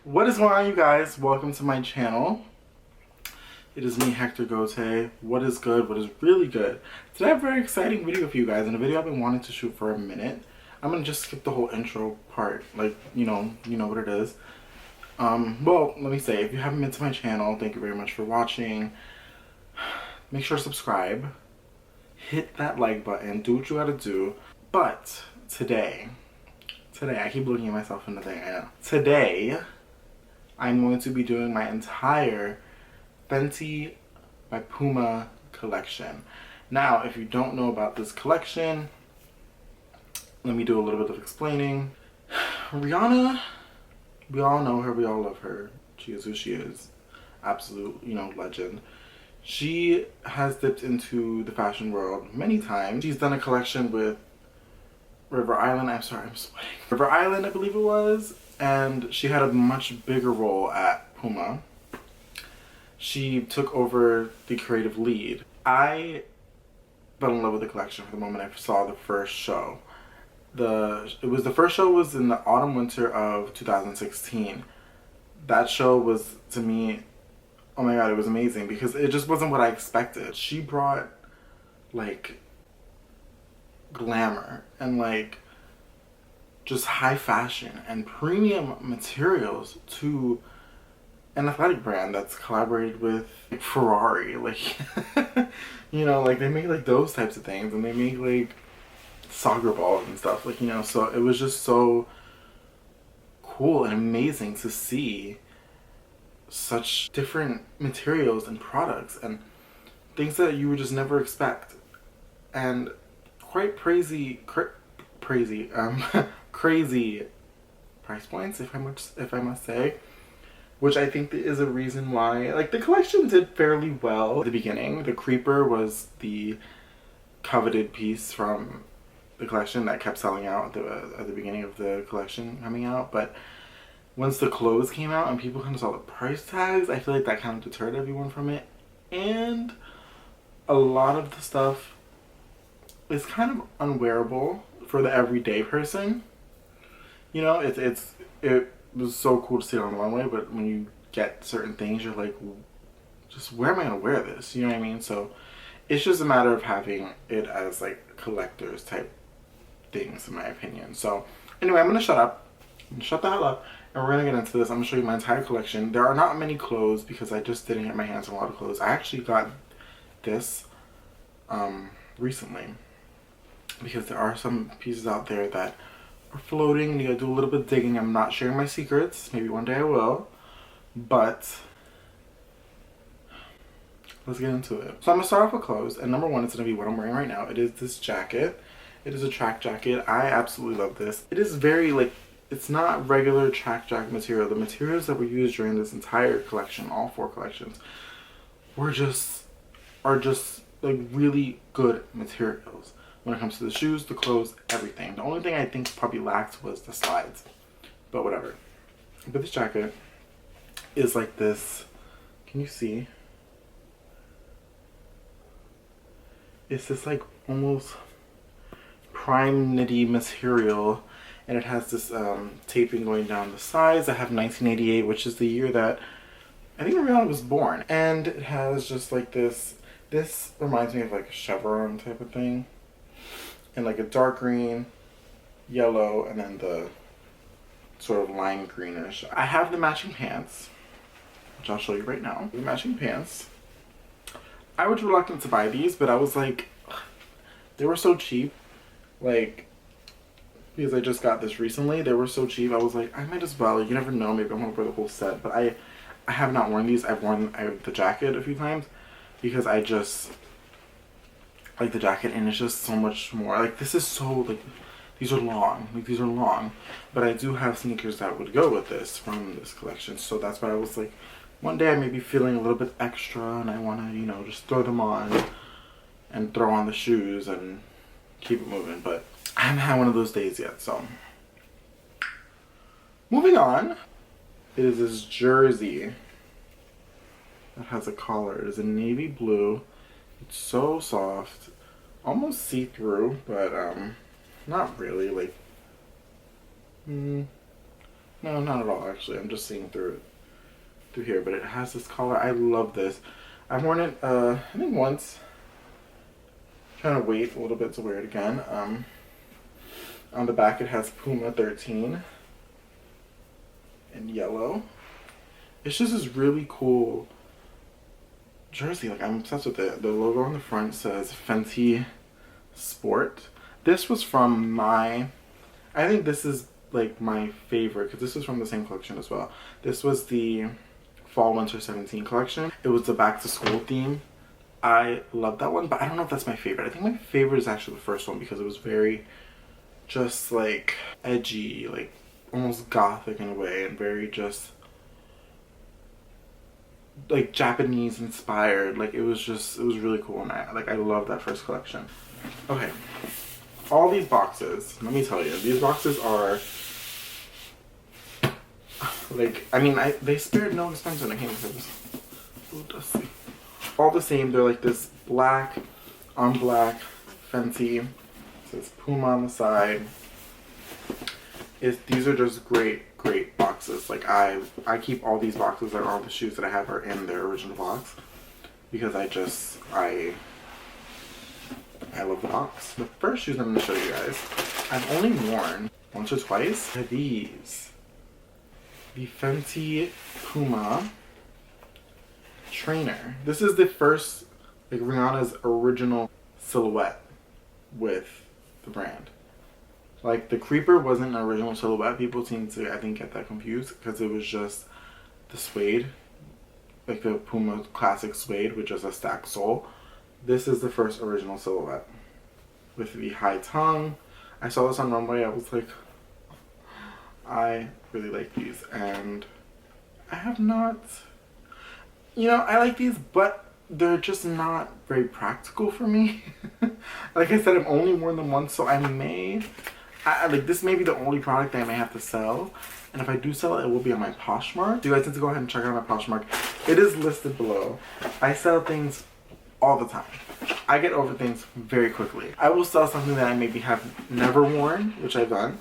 What is going on, you guys? Welcome to my channel. It is me, Hector Gotay. What is good? What is really good? Today I have a very exciting video for you guys, and a video I've been wanting to shoot for a minute. I'm gonna just skip the whole intro part, like, you know what it is. Well, let me say, if you haven't been to my channel, thank you very much for watching. Make sure to subscribe. Hit that like button. Do what you gotta do. But today, I keep looking at myself in the thing, I know. Today, I'm going to be doing my entire Fenty by Puma collection. Now, if you don't know about this collection, let me do a little bit of explaining. Rihanna, we all know her, we all love her. She is who she is. Absolute, legend. She has dipped into the fashion world many times. She's done a collection with River Island, I'm sorry, I'm sweating. River Island, I believe it was. And she had a much bigger role at Puma. She took over the creative lead. I fell in love with the collection from the moment I saw the first show. The first show was in the autumn winter of 2016. That show was, to me, oh my god, it was amazing because it just wasn't what I expected. She brought like glamour and like just high fashion and premium materials to an athletic brand that's collaborated with like Ferrari, like like they make like those types of things, and they make like soccer balls and stuff, like, so it was just so cool and amazing to see such different materials and products and things that you would just never expect, and quite crazy price points, if I must say, which I think is a reason why like the collection did fairly well at the beginning. The creeper was the coveted piece from the collection that kept selling out at the beginning of the collection coming out, but once the clothes came out and people kind of saw the price tags, I feel like that kind of deterred everyone from it. And a lot of the stuff is kind of unwearable for the everyday person. It was so cool to see it on the runway, but when you get certain things, you're like, just where am I gonna wear this? You know what I mean? So it's just a matter of having it as like collectors type things, in my opinion. So anyway, I'm gonna shut up. Shut the hell up. And we're gonna get into this. I'm gonna show you my entire collection. There are not many clothes because I just didn't get my hands on a lot of clothes. I actually got this recently because there are some pieces out there that are floating and you gotta do a little bit of digging. I'm not sharing my secrets. Maybe one day I will. But let's get into it. So I'm gonna start off with clothes, and number one is gonna be what I'm wearing right now. It is this jacket. It is a track jacket. I absolutely love this. It is very like, it's not regular track jacket material. The materials that were used during this entire collection, all 4 collections, are just like really good materials when it comes to the shoes, the clothes, everything. The only thing I think probably lacked was the slides, but whatever. But this jacket is like this. Can you see? It's this like almost prime knitty material, and it has this taping going down the sides. I have 1988, which is the year that I think Rihanna was born, and it has just like this reminds me of like a chevron type of thing, and like a dark green, yellow, and then the sort of lime greenish. I have the matching pants, which I'll show you right now. The matching pants, I was reluctant to buy these, but I was like, they were so cheap, like, because I just got this recently. They were so cheap, I was like, I might as well, you never know, maybe I'm gonna wear the whole set. But I have not worn these. I've worn the jacket a few times because I just like the jacket, and it's just so much more, like, this is so, like, these are long, but I do have sneakers that would go with this from this collection. So that's why I was like, one day I may be feeling a little bit extra and I want to, just throw them on and throw on the shoes and keep it moving, but I haven't had one of those days yet. So moving on, it is this jersey that has a collar. It is a navy blue. It's so soft, almost see-through, but not really. Like, No, not at all actually. I'm just seeing through here, but it has this collar. I love this. I've worn it I think once. Trying to wait a little bit to wear it again. On the back it has Puma 13 in yellow. It's just this really cool jersey. Like, I'm obsessed with it. The logo on the front says Fenty Sport. This was from I think this is like my favorite because this is from the same collection as well. This was the Fall Winter 17 collection. It was the back to school theme. I love that one, but I don't know if that's my favorite. I think my favorite is actually the first one because it was very just like edgy, like almost gothic in a way, and very just like Japanese inspired. Like it was really cool, and I love that first collection. Okay, all these boxes, let me tell you, these boxes are like, I mean, they spared no expense when it came to this. Ooh, dusty. All the same. They're like this black on black Fenty. It says Puma on the side. These are just great boxes. Like I keep all these boxes, like all the shoes that I have are in their original box because I love the box. The first shoes I'm going to show you guys, I've only worn once or twice, are these. The Fenty Puma trainer. This is the first, like, Rihanna's original silhouette with the brand. Like, the Creeper wasn't an original silhouette. People seem to, I think, get that confused because it was just the suede, like the Puma classic suede with just a stacked sole. This is the first original silhouette with the high tongue. I saw this on runway. I was like, I really like these, and I have not, you know, I like these, but they're just not very practical for me. Like I said, I've only worn them once, so like, this may be the only product that I may have to sell, and if I do sell it, it will be on my Poshmark. So you guys need to go ahead and check out my Poshmark. It is listed below. I sell things all the time. I get over things very quickly. I will sell something that I maybe have never worn, which I've done,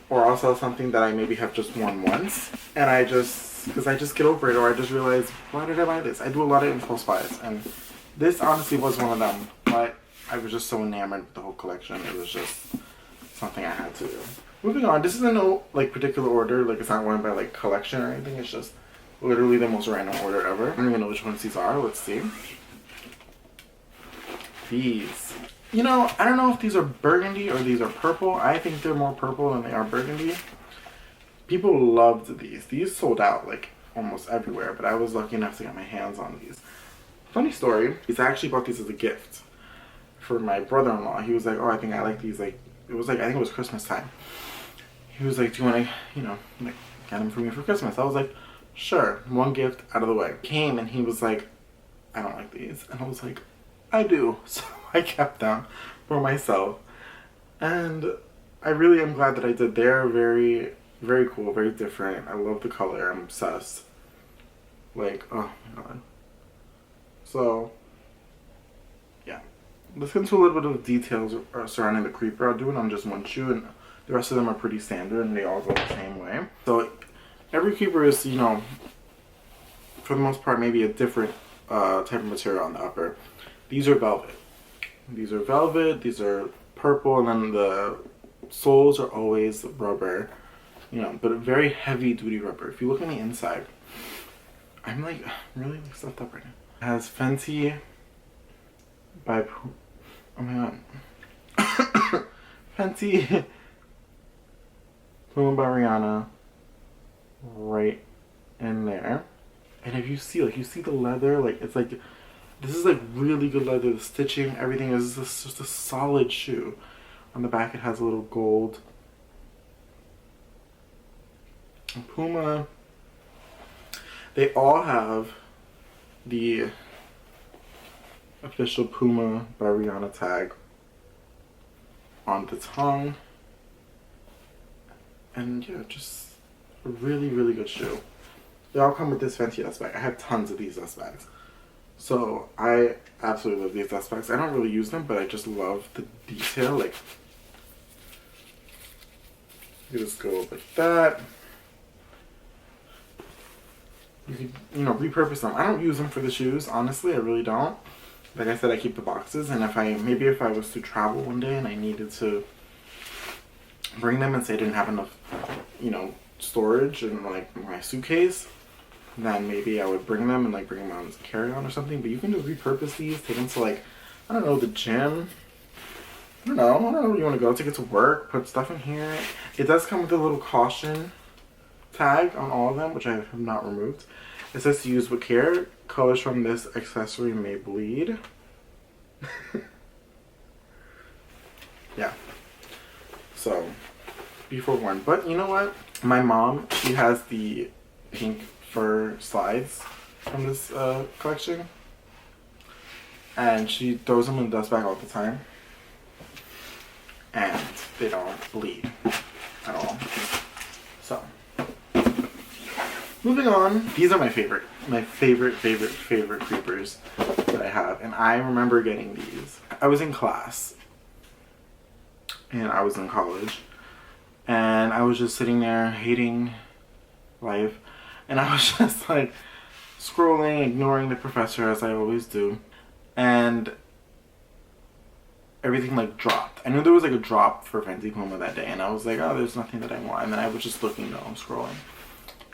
or I'll sell something that I maybe have just worn once, and because I just get over it, or I just realize, why did I buy this? I do a lot of impulse buys, and this honestly was one of them, but I was just so enamored with the whole collection. It was just something I had to do. Moving on, this is in no like particular order, like it's not going by like collection or anything, it's just literally the most random order ever. I don't even know which ones these are. Let's see. These. You know, I don't know if these are burgundy or these are purple. I think they're more purple than they are burgundy. People loved these. These sold out like almost everywhere, but I was lucky enough to get my hands on these. Funny story, I actually bought these as a gift for my brother-in-law. He was like, oh, I think I like these. Like, it was like, I think it was Christmas time. He was like, do you want to, you know, like, get them for me for Christmas? I was like, sure. One gift out of the way. Came and he was like, I don't like these. And I was like, I do. So I kept them for myself. And I really am glad that I did. They're very, very cool, very different. I love the color. I'm obsessed. Like, oh my god. So, yeah. Let's get into a little bit of details surrounding the Creeper. I'll do it on just one shoe, and the rest of them are pretty standard, and they all go the same way. So, every Creeper is, you know, for the most part, maybe a different type of material on the upper. These are velvet. These are velvet, these are purple, and then the soles are always rubber, you know, but a very heavy duty rubber. If you look on the inside, I'm like really stuffed up right now. It has Fenty by oh my god. Fenty Puma by Rihanna right in there. And if you see, like, you see the leather, like, it's like, this is like really good leather. The stitching, everything is just a solid shoe. On the back it has a little gold. And Puma, they all have the official Puma by Rihanna tag on the tongue. And yeah, just a really, really good shoe. They all come with this Fenty dust bag. I have tons of these dust bags. So I absolutely love these dust bags. I don't really use them, but I just love the detail. Like, you just go like that. you could, you know, repurpose them. I don't use them for the shoes, honestly. I really don't. Like I said, I keep the boxes, and if I was to travel one day and I needed to bring them and say I didn't have enough, you know, storage in like my suitcase, then maybe I would bring them and like bring them out as a carry-on or something. But you can just repurpose these, take them to like, I don't know, the gym. I don't know where you want to go. Take it to work, put stuff in here. It does come with a little caution tag on all of them, which I have not removed. It says to use with care. Colors from this accessory may bleed. Yeah. So, be forewarned. But you know what? My mom, she has the pink fur slides from this collection. And she throws them in the dust bag all the time. And they don't bleed at all. So, moving on. These are my favorite creepers that I have. And I remember getting these. I was in class. And I was in college. And I was just sitting there hating life. And I was just like scrolling, ignoring the professor as I always do. And everything like dropped. I knew there was like a drop for Fenty Puma that day, and I was like, oh, there's nothing that I want. And then I was just looking though, I'm scrolling,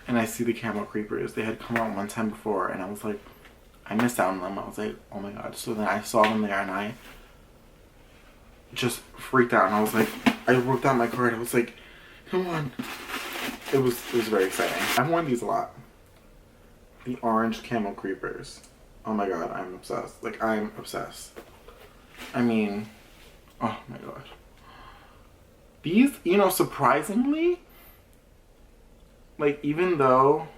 and I see the camo creepers. They had come out one time before, and I was like, I missed out on them. I was like, oh my god. So then I saw them there, and I just freaked out, and I was like, I wrote down my card. I was like, come on. It was very exciting. I've worn these a lot. The orange camo creepers. Oh my god, I'm obsessed. Like, I'm obsessed. I mean, oh my gosh. These, you know, surprisingly, like, even though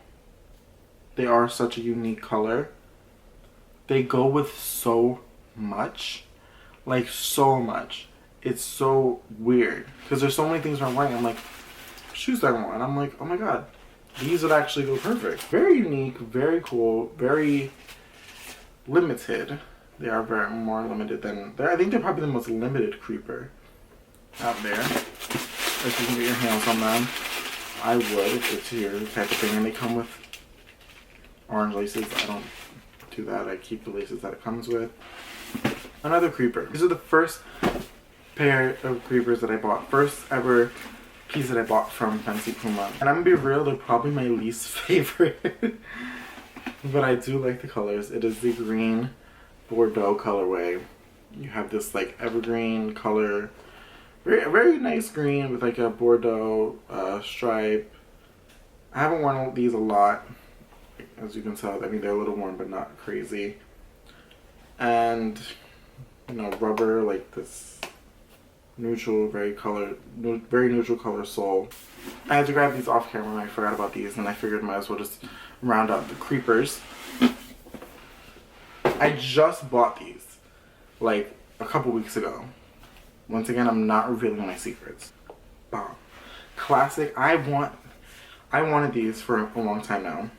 they are such a unique color, they go with so much. Like, so much. It's so weird. Because there's so many things I'm wearing. I'm like, shoes I want. I'm like, oh my god. These would actually go perfect. Very unique, very cool, very limited. They are very more limited than, I think they're probably the most limited creeper out there. If you can get your hands on them, I would, if it's your type of thing. And they come with orange laces. I don't do that. I keep the laces that it comes with. Another creeper. These are the first pair of creepers that I bought. First ever piece that I bought from Fenty Puma. And I'm gonna be real, they're probably my least favorite. But I do like the colors. It is the green Bordeaux colorway. You have this like evergreen color, very nice green with like a Bordeaux stripe. I haven't worn these a lot, as you can tell. I mean, they're a little worn, but not crazy. And you know, rubber, like this neutral, very neutral color sole. I had to grab these off camera and I forgot about these, and I figured might as well just round out the creepers. I just bought these like a couple weeks ago. Once again, I'm not revealing my secrets. Bomb. Classic. I wanted these for a long time now.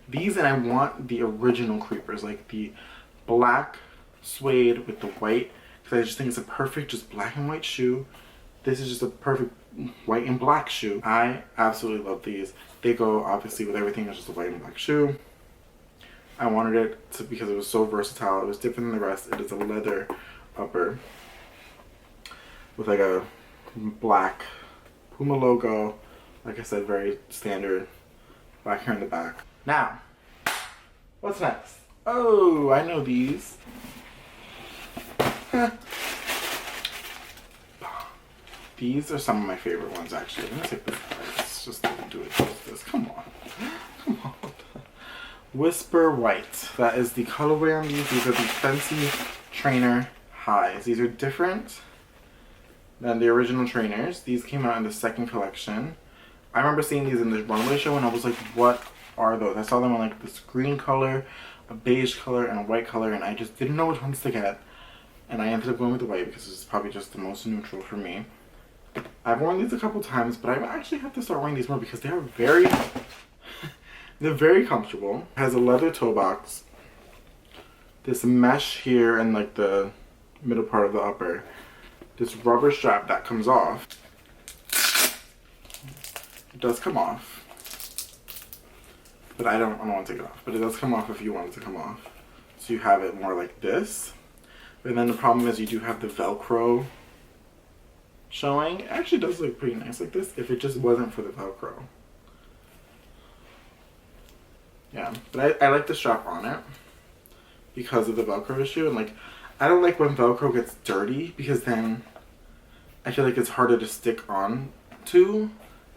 These, and I want the original creepers, like the black suede with the white, because I just think it's a perfect just black and white shoe. This is just a perfect white and black shoe. I absolutely love these. They go obviously with everything. It's just a white and black shoe. I wanted it to, because it was so versatile. It was different than the rest. It is a leather upper with like a black Puma logo. Like I said, very standard. Black hair in the back. Now, what's next? Oh, I know these. These are some of my favorite ones, actually. Let me take this. Let's just do it justice. Come on. Come on. Whisper White. That is the colorway on these. These are the Fenty Trainer Highs. These are different than the original trainers. These came out in the second collection. I remember seeing these in the runway show and I was like, what are those? I saw them on like this green color, a beige color, and a white color, and I just didn't know which ones to get. And I ended up going with the white because it's probably just the most neutral for me. I've worn these a couple times, but I actually have to start wearing these more because they are they're very comfortable. It has a leather toe box, this mesh here in like the middle part of the upper, this rubber strap that comes off. It does come off. but I don't want to take it off. But it does come off if you want it to come off. So you have it more like this. And then the problem is you do have the Velcro showing. It actually does look pretty nice like this if it just wasn't for the Velcro. Yeah, but I like the strap on it because of the Velcro issue. And like, I don't like when Velcro gets dirty because then I feel like it's harder to stick on to,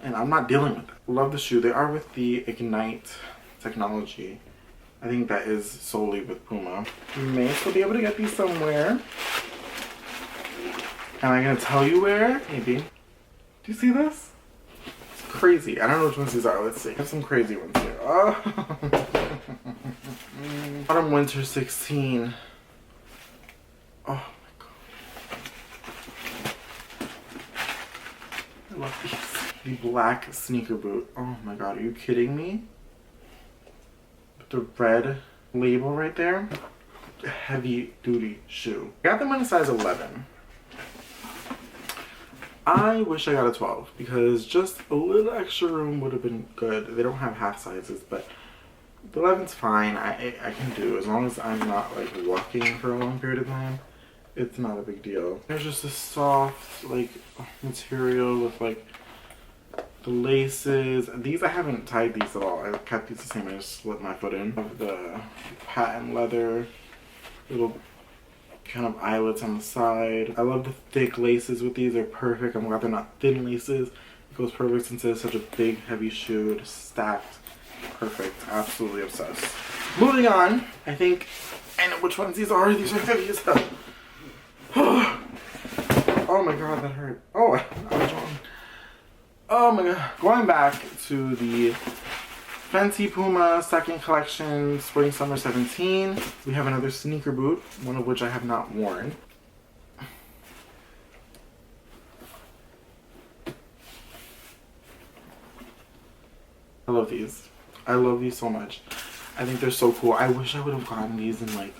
and I'm not dealing with it. Love the shoe. They are with the Ignite technology. I think that is solely with Puma. You may still be able to get these somewhere. Am I gonna tell you where? Maybe. Do you see this? It's crazy. I don't know which ones these are. Let's see. I have some crazy ones here. Oh. Autumn Winter 16. Oh my god. I love these. The black sneaker boot. Oh my god, are you kidding me? With the red label right there. Heavy duty shoe. I got them in a size 11. I wish I got a 12 because just a little extra room would have been good. They don't have half sizes, but the 11's fine. I can do as long as I'm not like walking for a long period of time. It's not a big deal. There's just a soft like material with like the laces. These I haven't tied these at all. I kept these the same. I just slipped my foot in. The patent leather little kind of eyelets on the side. I love the thick laces with these. They're perfect. I'm glad they're not thin laces. It goes perfect since it's such a big heavy shoe. It's stacked. Perfect. Absolutely obsessed. Moving on. I think I know which ones these are. These are heavy as hell. Oh my god, that hurt. Oh, I was wrong. Oh my god. Going back to the Fenty Puma second collection, Spring Summer 17. We have another sneaker boot, one of which I have not worn. I love these. I love these so much. I think they're so cool. I wish I would have gotten these in like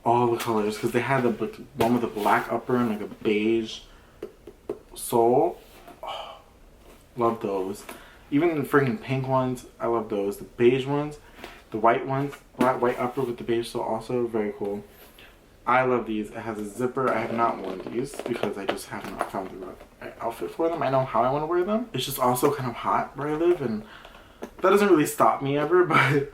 all the colors because they had the one with a black upper and like a beige sole. Oh, love those. Even the freaking pink ones, I love those. The beige ones, the white ones, white upper with the beige sole, also very cool. I love these. It has a zipper. I have not worn these because I just have not found the right outfit for them. I know how I want to wear them. It's just also kind of hot where I live, and that doesn't really stop me ever, but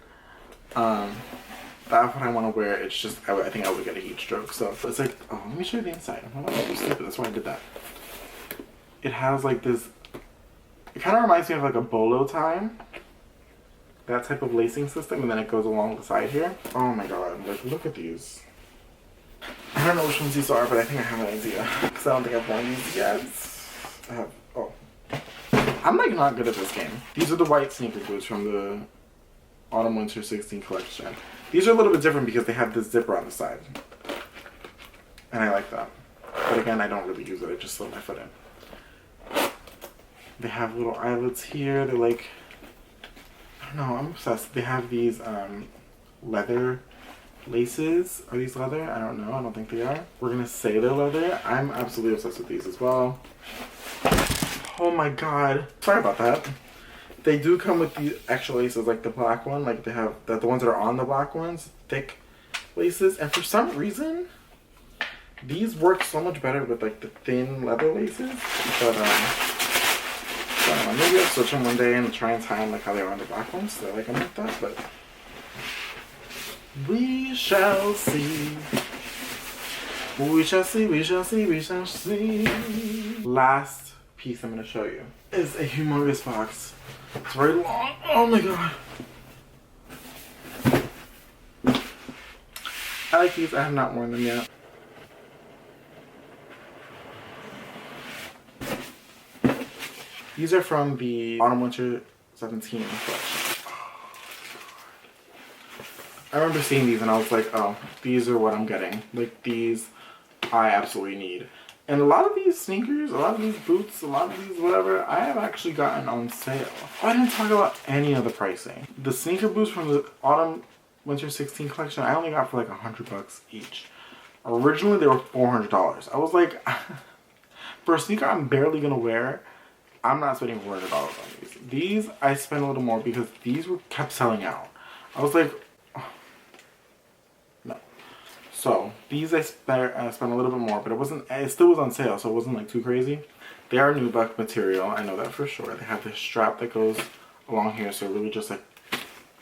the outfit I want to wear, it's just, I think I would get a heat stroke. So it's like, oh, let me show you the inside. I'm not too stupid. That's why I did that. It has like this, it kind of reminds me of like a bolo tie. That type of lacing system, and then it goes along the side here. Oh my god, like look at these. I don't know which ones these are, but I think I have an idea. Because I don't think I've worn these yet. I have, oh. I'm like not good at this game. These are the white sneaker boots from the Autumn Winter 16 collection. These are a little bit different because they have this zipper on the side. And I like that. But again, I don't really use it. I just slip my foot in. They have little eyelets here. They're like, I don't know, I'm obsessed. They have these leather laces. Are these leather? I don't know. I don't think they are. We're gonna say they're leather. I'm absolutely obsessed with these as well. Oh my god. Sorry about that. They do come with the extra laces, like the black one. Like they have the ones that are on the black ones, thick laces. And for some reason, these work so much better with like the thin leather laces. But I don't know, maybe I'll switch them one day and try and tie them like how they are on the black ones. So like I'm like that, but we shall see. We shall see, we shall see, we shall see. Last piece I'm going to show you is a humongous box. It's very long. Oh my god. I like these. I have not worn them yet. These are from the Autumn Winter 17 collection. I remember seeing these and I was like, oh, these are what I'm getting. Like these I absolutely need. And a lot of these sneakers, a lot of these boots, a lot of these whatever, I have actually gotten on sale. I didn't talk about any of the pricing. The sneaker boots from the Autumn Winter 16 collection, I only got for like $100 each. Originally, they were $400. I was like, for a sneaker I'm barely gonna wear, I'm not spending $400 on these. These, I spent a little more because these kept selling out. I was like, oh, no. So, these I spent a little bit more, but it still was on sale, so it wasn't like too crazy. They are nubuck material, I know that for sure. They have this strap that goes along here, so it really just like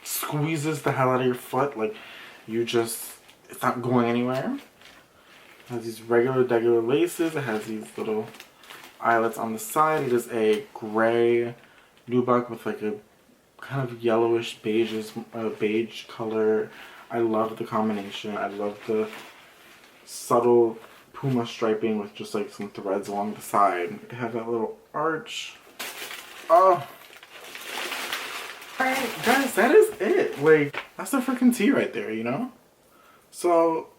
squeezes the hell out of your foot. Like, it's not going anywhere. It has these regular laces. It has these little eyelets on the side. It is a gray nubuck with like a kind of yellowish beige color. I love the combination. I love the subtle Puma striping with just like some threads along the side. They have that little arch. Oh, alright guys, that is it. Like, that's the freaking tea right there, you know? So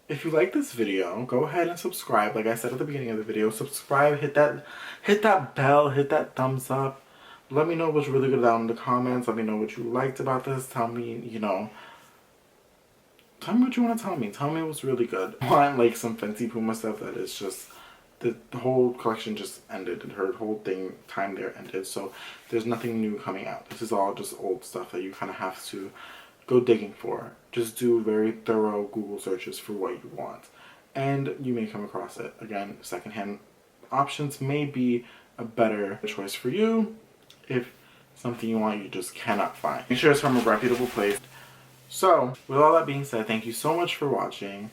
if you like this video, go ahead and subscribe. Like I said at the beginning of the video, subscribe, hit that bell, hit that thumbs up. Let me know what's really good down in the comments. Let me know what you liked about this. Tell me, you know, tell me what you want to tell me. Tell me what's really good. I want like some Fenty Puma stuff that is just, the whole collection just ended. Her whole time there ended. So there's nothing new coming out. This is all just old stuff that you kind of have to go digging for. Just do very thorough Google searches for what you want, and you may come across it. Again, secondhand options may be a better choice for you if something you want you just cannot find. Make sure it's from a reputable place. So, with all that being said, thank you so much for watching.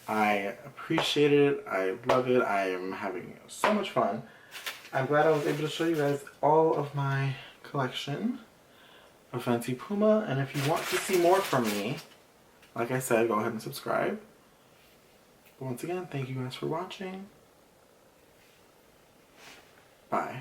I appreciate it. I love it. I am having so much fun. I'm glad I was able to show you guys all of my collection of Fenty Puma, and if you want to see more from me, like I said, go ahead and subscribe. But once again, thank you guys for watching. Bye.